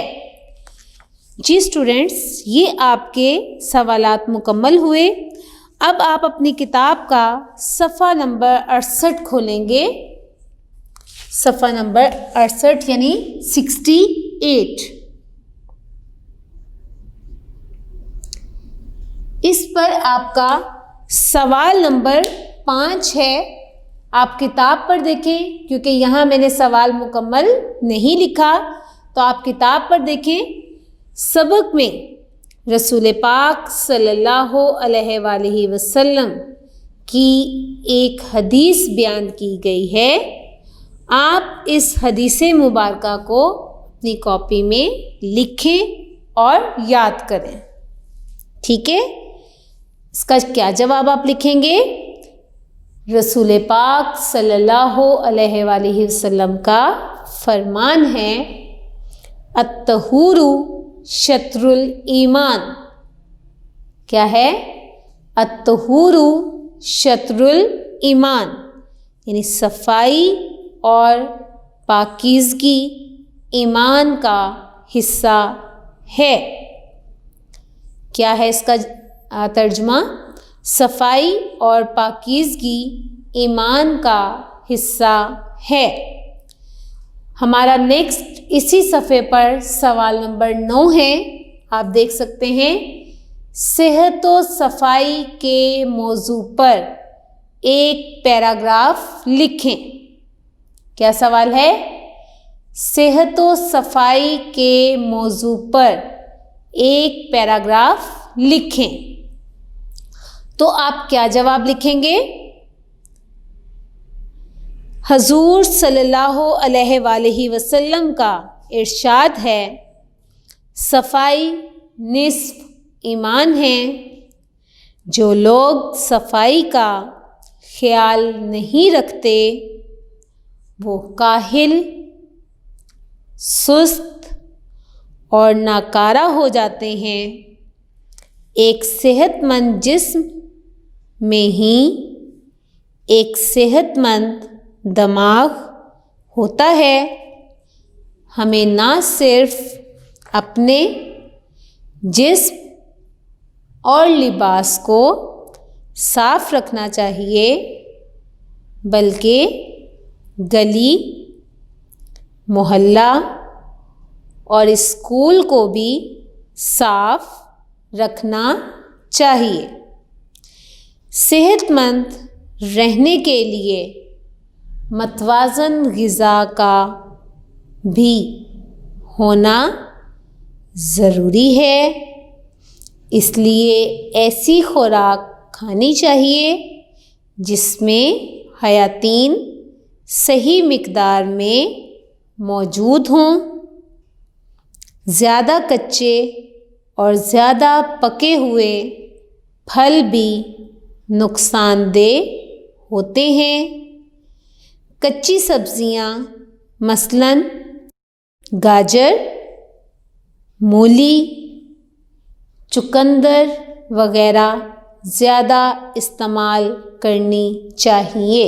जी स्टूडेंट्स, ये आपके सवालात मुकम्मल हुए। अब आप अपनी किताब का सफ़ा नंबर 68 खोलेंगे। सफ़ा नंबर 68 यानी 68। इस पर आपका सवाल नंबर 5 है। आप किताब पर देखें, क्योंकि यहाँ मैंने सवाल मुकम्मल नहीं लिखा, तो आप किताब पर देखें। सबक में रसूल पाक सल्लल्लाहु अलैहि वसल्लम की एक हदीस बयान की गई है। आप इस हदीस मुबारका को अपनी कॉपी में लिखें और याद करें। ठीक है, इसका क्या जवाब आप लिखेंगे? रसूल पाक सल्लल्लाहु अलैहि वसल्लम का फरमान है, अत्तहूरु शत्रुल ईमान। क्या है? अत्तहुरु शत्रुल ईमान, यानी सफाई और पाकीज़गी ईमान का हिस्सा है। क्या है इसका तर्जुमा? सफाई और पाकीज़गी ईमान का हिस्सा है। हमारा नेक्स्ट इसी सफ़े पर सवाल नंबर 9 है। आप देख सकते हैं, सेहत व सफाई के मौजू पर एक पैराग्राफ लिखें। क्या सवाल है? सेहत व सफाई के मौजू पर एक पैराग्राफ लिखें। तो आप क्या जवाब लिखेंगे? हजूर सल्लल्लाहु अलैहि वसल्लम का इरशाद है, सफाई निस्फ ईमान है। जो लोग सफाई का ख्याल नहीं रखते वो काहिल, सुस्त और नाकारा हो जाते हैं। एक सेहतमंद जिस्म में ही एक सेहतमंद दिमाग होता है। हमें ना सिर्फ अपने जिस्म और लिबास को साफ रखना चाहिए, बल्कि गली, मोहल्ला और स्कूल को भी साफ रखना चाहिए। सेहतमंद रहने के लिए मतवाज़न ग़िज़ा का भी होना ज़रूरी है। इसलिए ऐसी खुराक खानी चाहिए जिसमें हयातीन सही मिक़दार में मौजूद हों। ज़्यादा कच्चे और ज़्यादा पके हुए फल भी नुकसानदेह होते हैं। कच्ची सब्ज़ियाँ मसलन गाजर, मूली, चुकंदर वग़ैरह ज़्यादा इस्तेमाल करनी चाहिए।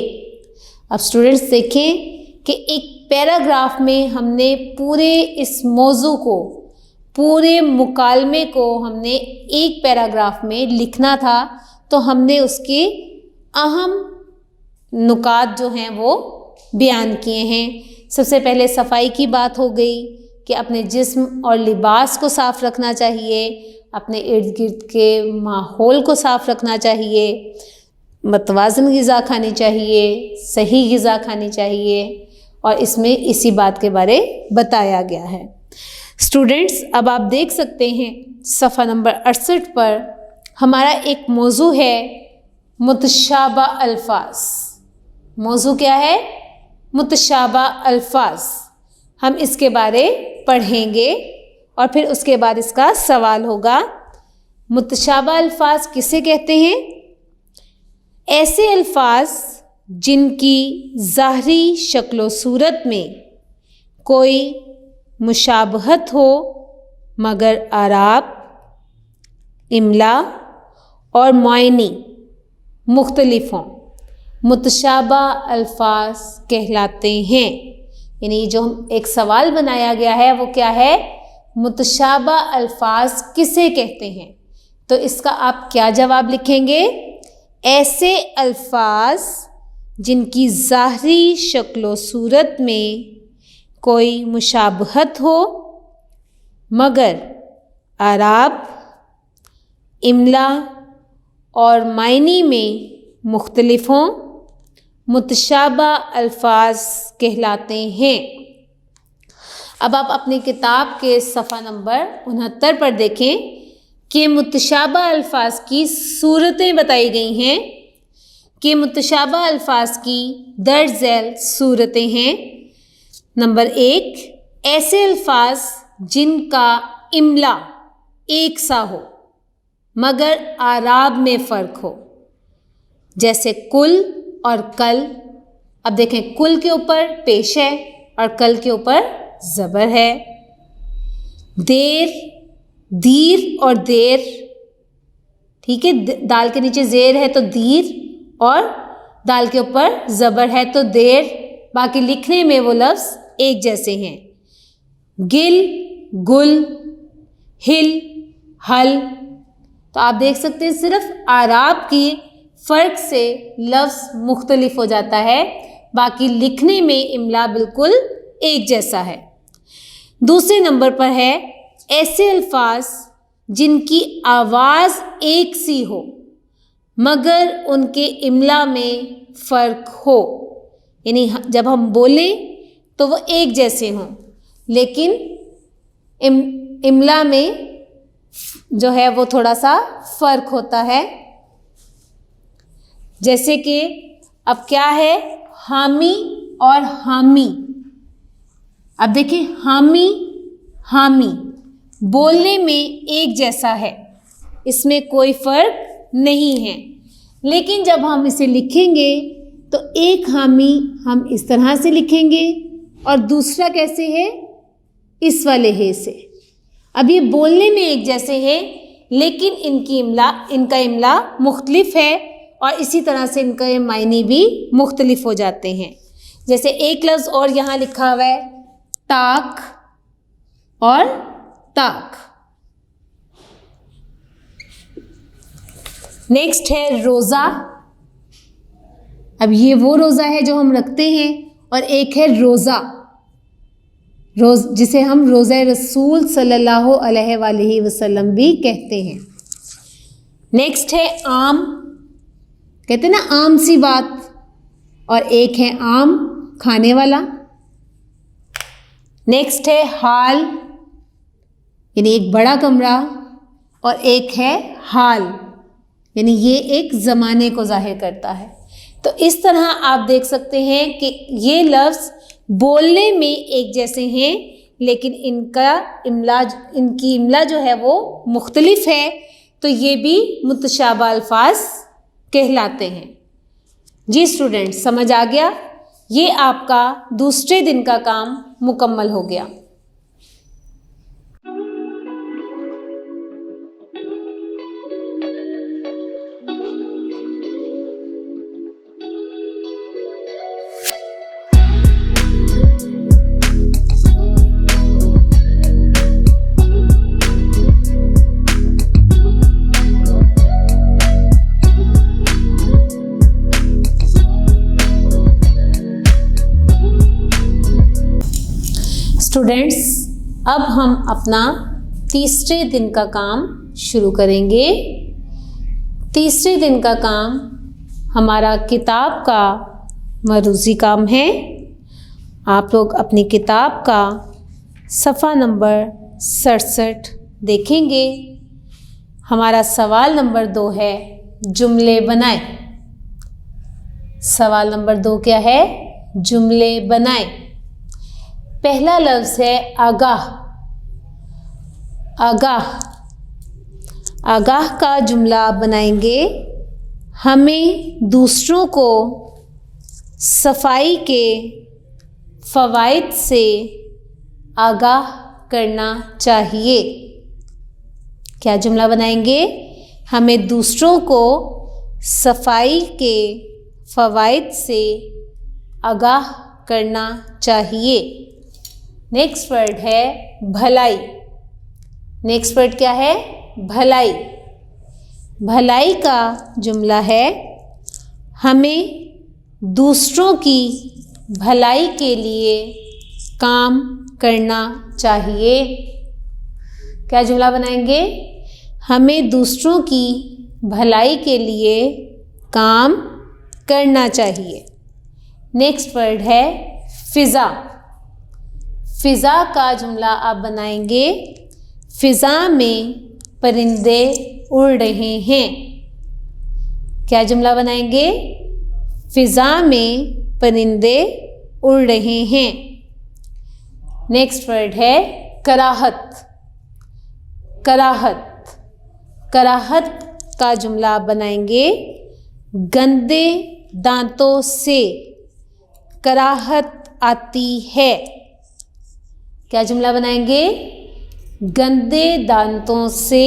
अब स्टूडेंट्स देखें कि एक पैराग्राफ में हमने पूरे इस मौजू को, पूरे मुकालमे को हमने एक पैराग्राफ में लिखना था, तो हमने उसके अहम नुकात जो हैं वो बयान किए हैं। सबसे पहले सफाई की बात हो गई कि अपने जिस्म और लिबास को साफ़ रखना चाहिए, अपने इर्द गिर्द के माहौल को साफ़ रखना चाहिए, मतवाज़न ग़िज़ा खानी चाहिए, सही ग़िज़ा खानी चाहिए, और इसमें इसी बात के बारे बताया गया है। स्टूडेंट्स, अब आप देख सकते हैं सफ़ा नंबर 68 पर हमारा एक मौजू है मुतशाबा अल्फाज। मौजू क्या है? मुतशाबा अल्फाज। हम इसके बारे पढ़ेंगे और फिर उसके बाद इसका सवाल होगा। मुतशाबा अल्फाज किसे कहते हैं? ऐसे अल्फाज जिनकी ज़ाहरी शक्ल सूरत में कोई मुशाबहत हो मगर आराब, इमला और मायनी मुख्तलिफ हों, मुतशाबा अल्फाज कहलाते हैं। यानी जो एक सवाल बनाया गया है वो क्या है? मुतशाबा अल्फाज किसे कहते हैं? तो इसका आप क्या जवाब लिखेंगे? ऐसे अल्फाज जिनकी ज़ाहरी शक्ल सूरत में कोई मुशाबहत हो मगर आराब, इमला और मायनी में मुख्तलिफ हों, मुतशाबा अल्फाज कहलाते हैं। अब आप अपनी किताब के सफ़ा नंबर 69 पर देखें कि मुतशाबा अल्फाज की सूरतें बताई गई हैं कि मुतशाबा अल्फाज की दर्ज झैल सूरतें हैं। नंबर 1, ऐसे अल्फाज जिनका इमला एक सा हो मगर आराब में फ़र्क हो, जैसे कुल और कल। अब देखें, कुल के ऊपर पेश है और कल के ऊपर ज़बर है। देर दीर और देर, ठीक है, दाल के नीचे जेर है तो दीर और दाल के ऊपर ज़बर है तो देर, बाकी लिखने में वो लफ्ज़ एक जैसे हैं। गिल, गुल, हिल, हल। तो आप देख सकते हैं सिर्फ आराब की फ़र्क से लफ्ज़ मुख्तलिफ हो जाता है, बाकी लिखने में इमला बिल्कुल एक जैसा है। दूसरे नंबर पर है ऐसे अल्फाज जिनकी आवाज़ एक सी हो मगर उनके इमला में फ़र्क हो, यानी जब हम बोलें तो वो एक जैसे हों लेकिन इमला में जो है वो थोड़ा सा फ़र्क होता है। जैसे कि अब क्या है, हामी और हामी। अब देखिए हामी, हामी बोलने में एक जैसा है, इसमें कोई फ़र्क नहीं है, लेकिन जब हम इसे लिखेंगे तो एक हामी हम इस तरह से लिखेंगे और दूसरा कैसे है, इस वाले हे से। अब ये बोलने में एक जैसे है लेकिन इनका इमला मुख्तलिफ है और इसी तरह से इनका मायने भी मुख्तलिफ हो जाते हैं। जैसे एक लफ्ज़ और यहाँ लिखा हुआ है ताक और ताक। नेक्स्ट है रोज़ा। अब ये वो रोज़ा है जो हम रखते हैं और एक है रोज़ा, जिसे हम रोज़ा रसूल सल्लल्लाहु अलैहि वसल्लम भी कहते हैं। नेक्स्ट है आम, कहते हैं ना आम सी बात, और एक है आम खाने वाला। नेक्स्ट है हाल, यानी एक बड़ा कमरा, और एक है हाल, यानी ये एक ज़माने को जाहिर करता है। तो इस तरह आप देख सकते हैं कि ये लफ्ज़ बोलने में एक जैसे हैं लेकिन इनकी इमला जो है वो मुख्तलिफ है, तो ये भी मुतशाबा अल्फाज कहलाते हैं। जी स्टूडेंट, समझ आ गया? ये आपका दूसरे दिन का काम मुकम्मल हो गया। स्टूडेंट्स, अब हम अपना तीसरे दिन का काम शुरू करेंगे। तीसरे दिन का काम हमारा किताब का मरूज़ी काम है। आप लोग अपनी किताब का सफ़ा नंबर 67 देखेंगे। हमारा सवाल नंबर 2 है जुमले बनाएं। सवाल नंबर 2 क्या है? जुमले बनाएं। पहला लफ्ज़ है आगाह। आगाह, आगाह का जुमला बनाएंगे। हमें दूसरों को सफाई के फ़वाइद से आगाह करना चाहिए। क्या जुमला बनाएंगे? हमें दूसरों को सफाई के फ़वाइद से आगाह करना चाहिए। नेक्स्ट वर्ड है भलाई। नेक्स्ट वर्ड क्या है? भलाई। भलाई का जुमला है हमें दूसरों की भलाई के लिए काम करना चाहिए। क्या जुमला बनाएंगे? हमें दूसरों की भलाई के लिए काम करना चाहिए। नेक्स्ट वर्ड है फ़िज़ा। फ़िज़ा का जुमला आप बनाएंगे। फ़िज़ा में परिंदे उड़ रहे हैं। क्या जुमला बनाएंगे? फ़िज़ा में परिंदे उड़ रहे हैं। नेक्स्ट वर्ड है कराहत। कराहत। कराहत का जुमला आप बनाएंगे। गंदे दांतों से कराहत आती है। क्या जुमला बनाएंगे? गंदे दांतों से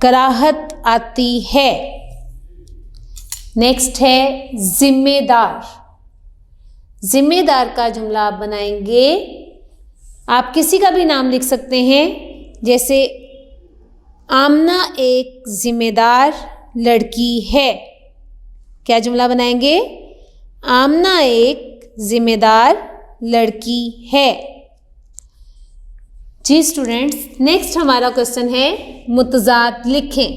कराहत आती है। नेक्स्ट है जिम्मेदार। जिम्मेदार का जुमला आप बनाएंगे, आप किसी का भी नाम लिख सकते हैं, जैसे आमना एक जिम्मेदार लड़की है। क्या जुमला बनाएंगे? आमना एक जिम्मेदार लड़की है। जी स्टूडेंट्स, नेक्स्ट हमारा क्वेश्चन है मुतज़ाद लिखें,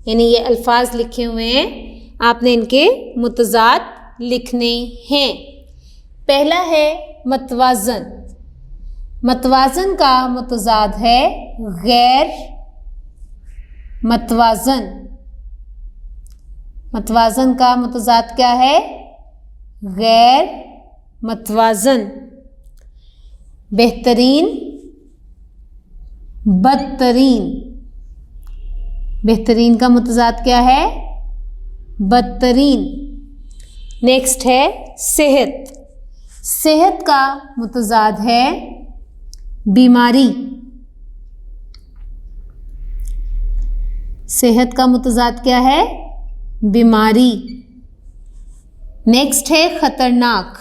यानी ये अल्फाज लिखे हुए हैं, आपने इनके मुतज़ाद लिखने हैं। पहला है मतवाज़न। मतवाज़न का मुतज़ाद है गैर मतवाज़न। मतवाज़न का मुतज़ाद क्या है? गैर मतवाज़न। बेहतरीन बदतरीन। बेहतरीन का मुतज़ाद क्या है? बदतरीन। नेक्स्ट है सेहत। सेहत का मुतज़ाद है बीमारी। सेहत का मुतज़ाद क्या है? बीमारी। नेक्स्ट है खतरनाक।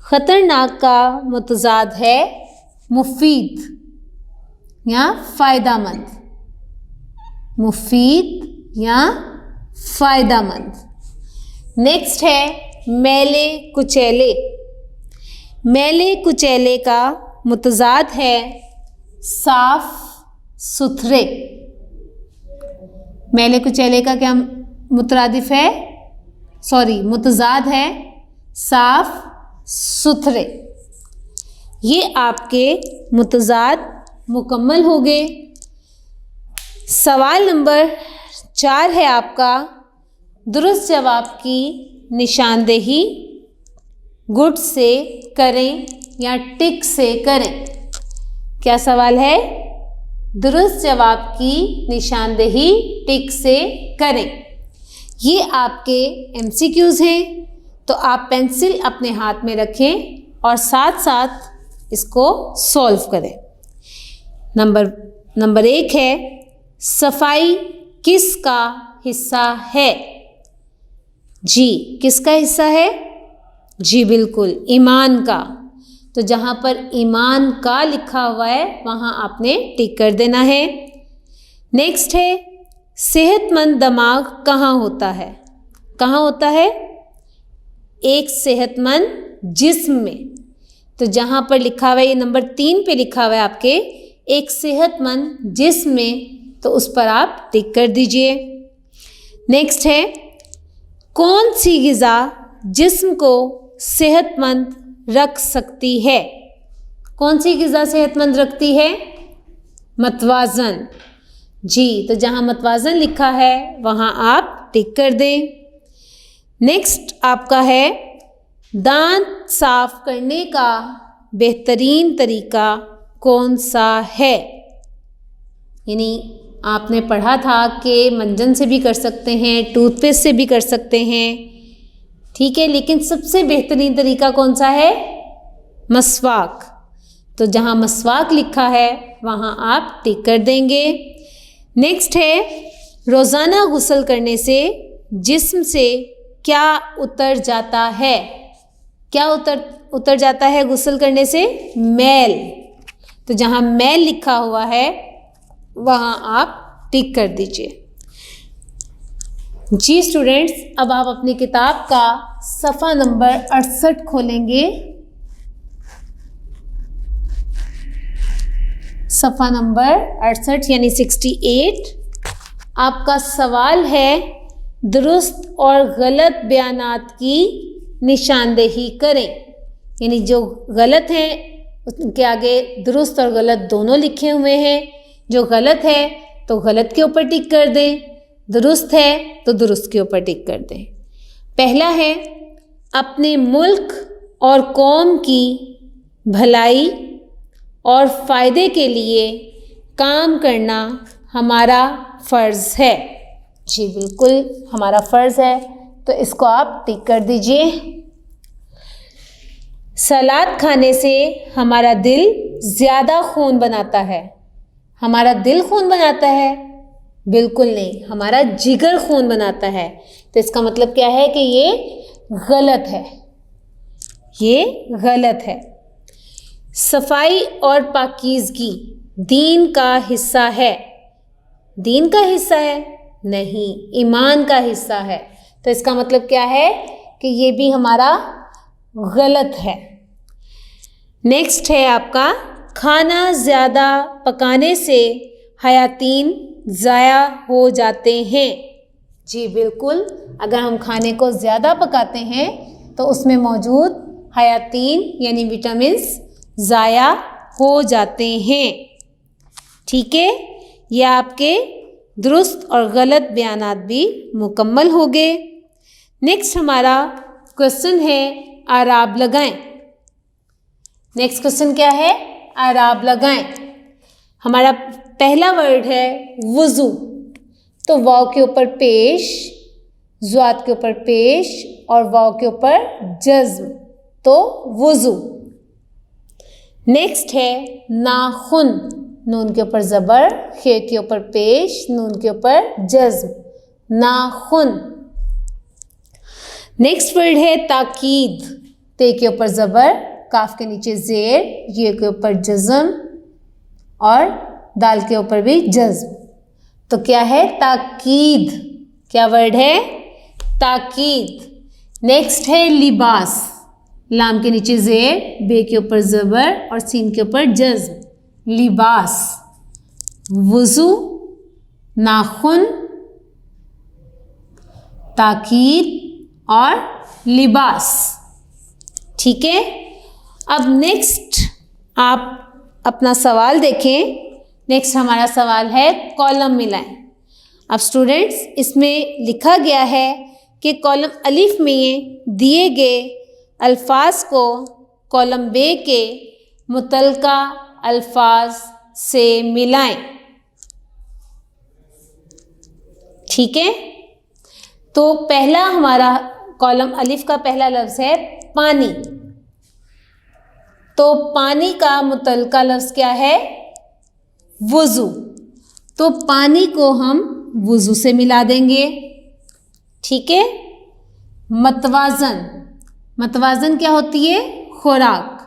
खतरनाक का मुतज़ाद है मुफीद या फ़ायदामंद। मुफीद या फ़ायदामंद। नेक्स्ट है मैले कुचैले। मैले कुचैले का मुतज़ाद है साफ सुथरे। मैले कुचैले का क्या मुतरादिफ है? मुतज़ाद है साफ सुथरे। ये आपके मुतज़ाद मुकम्मल हो गए। सवाल नंबर 4 है आपका, दुरुस्त जवाब की निशानदेही गुड से करें या टिक से करें। क्या सवाल है? दुरुस्त जवाब की निशानदेही टिक से करें। ये आपके MCQs हैं, तो आप पेंसिल अपने हाथ में रखें और साथ साथ इसको सॉल्व करें। नंबर 1 है सफाई किसका हिस्सा है? जी, किसका हिस्सा है? जी बिल्कुल, ईमान का। तो जहाँ पर ईमान का लिखा हुआ है वहाँ आपने टिक कर देना है। नेक्स्ट है सेहतमंद दिमाग कहाँ होता है? कहाँ होता है? एक सेहतमंद जिस्म में। तो जहाँ पर लिखा हुआ है, ये नंबर 3 पे लिखा हुआ है आपके, एक सेहतमंद जिस्म में, तो उस पर आप टिक कर दीजिए। नेक्स्ट है कौन सी ग़िज़ा जिस्म को सेहतमंद रख सकती है? कौन सी ग़िज़ा सेहतमंद रखती है? मतवाज़न। जी, तो जहाँ मतवाज़न लिखा है वहाँ आप टिक कर दें। नेक्स्ट आपका है दांत साफ करने का बेहतरीन तरीका कौन सा है? यानी आपने पढ़ा था कि मंजन से भी कर सकते हैं, टूथपेस्ट से भी कर सकते हैं, ठीक है, लेकिन सबसे बेहतरीन तरीका कौन सा है? मसवाक। तो जहाँ मसवाक लिखा है वहाँ आप टिक कर देंगे। नेक्स्ट है रोज़ाना गुस्ल करने से जिस्म से क्या उतर जाता है? क्या उतर जाता है गुस्ल करने से? मैल। तो जहाँ मैल लिखा हुआ है वहाँ आप टिक कर दीजिए। जी स्टूडेंट्स, अब आप अपनी किताब का सफ़ा नंबर 68 खोलेंगे। सफ़ा नंबर 68 यानी 68। आपका सवाल है दुरुस्त और गलत बयानात की निशानदेही करें। यानी जो गलत हैं उनके आगे दुरुस्त और गलत दोनों लिखे हुए हैं। जो गलत है तो गलत के ऊपर टिक कर दें, दुरुस्त है तो दुरुस्त के ऊपर टिक कर दें। पहला है अपने मुल्क और कौम की भलाई और फ़ायदे के लिए काम करना हमारा फ़र्ज़ है। जी बिल्कुल, हमारा फ़र्ज़ है, तो इसको आप टिक कर दीजिए। सलाद खाने से हमारा दिल ज़्यादा खून बनाता है। हमारा दिल खून बनाता है? बिल्कुल नहीं, हमारा जिगर खून बनाता है। तो इसका मतलब क्या है कि ये गलत है, ये गलत है। सफाई और पाकीज़गी दीन का हिस्सा है। दीन का हिस्सा है? नहीं, ईमान का हिस्सा है। तो इसका मतलब क्या है कि ये भी हमारा गलत है। नेक्स्ट है आपका, खाना ज़्यादा पकाने से हयातीन ज़ाया हो जाते हैं। जी बिल्कुल, अगर हम खाने को ज़्यादा पकाते हैं तो उसमें मौजूद हयातीन यानी विटामिन्स ज़ाया हो जाते हैं। ठीक है, यह आपके दुरुस्त और गलत बयानात भी मुकम्मल हो गए। नेक्स्ट हमारा क्वेश्चन है आराब लगाएं। नेक्स्ट क्वेश्चन क्या है? आराब लगाएं। हमारा पहला वर्ड है वुज़ू। तो वाव के ऊपर पेश, ज़्वाद के ऊपर पेश और वाव के ऊपर जज़्म, तो वुज़ू। नेक्स्ट है नाखुन। नून के ऊपर ज़बर, खे के ऊपर पेश, नून के ऊपर जज़्म, नाखुन। नेक्स्ट वर्ड है ताकीद। ते के ऊपर ज़बर, काफ के नीचे ज़ेर, ये के ऊपर जज़्म और दाल के ऊपर भी जज़्म। तो क्या है? ताकीद। क्या वर्ड है? ताकीद। नेक्स्ट है लिबास। लाम के नीचे ज़ेर, बे के ऊपर ज़बर और सीन के ऊपर जज़्म, लिबास। वुज़ू, नाखुन, ताकीद और लिबास। ठीक है, अब नेक्स्ट आप अपना सवाल देखें। नेक्स्ट हमारा सवाल है कॉलम मिलाएं। अब स्टूडेंट्स, इसमें लिखा गया है कि कॉलम अलिफ में दिए गए अल्फाज को कॉलम बे के मुतलका अल्फाज से मिलाएं। ठीक है, तो पहला हमारा कॉलम अलिफ का पहला लफ्ज़ है पानी। तो पानी का मुतलका लफ्ज़ क्या है? वुज़ू। तो पानी को हम वुज़ू से मिला देंगे। ठीक है, मतवाज़न। मतवाज़न क्या होती है? खुराक।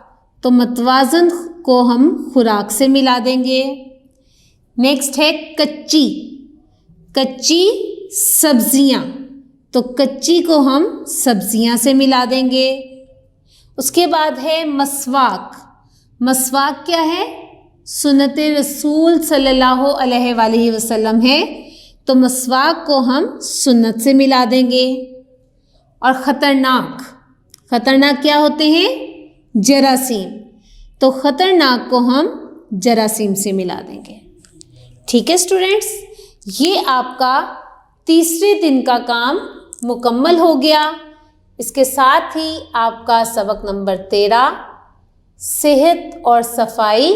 तो मतवाज़न को हम खुराक से मिला देंगे। नेक्स्ट है कच्ची। कच्ची सब्जियां, तो कच्ची को हम सब्जियां से मिला देंगे। उसके बाद है मसवाक। मसवाक क्या है? सुन्नत रसूल सल्लल्लाहु अलैहि वसल्लम है, तो मसवाक को हम सुन्नत से मिला देंगे। और ख़तरनाक, ख़तरनाक क्या होते हैं? जरासीम। तो ख़तरनाक को हम जरासीम से मिला देंगे। ठीक है स्टूडेंट्स, ये आपका तीसरे दिन का काम मुकम्मल हो गया। इसके साथ ही आपका सबक नंबर 13 सेहत और सफाई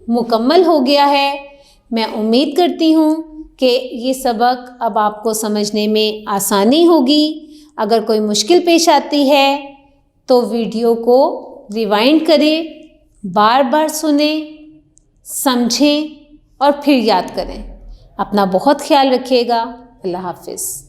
मुकम्मल हो गया है। मैं उम्मीद करती हूँ कि ये सबक अब आपको समझने में आसानी होगी। अगर कोई मुश्किल पेश आती है तो वीडियो को रिवाइंड करें, बार बार सुनें, समझें और फिर याद करें। अपना बहुत ख्याल रखिएगा। अल्लाह हाफ़िज़।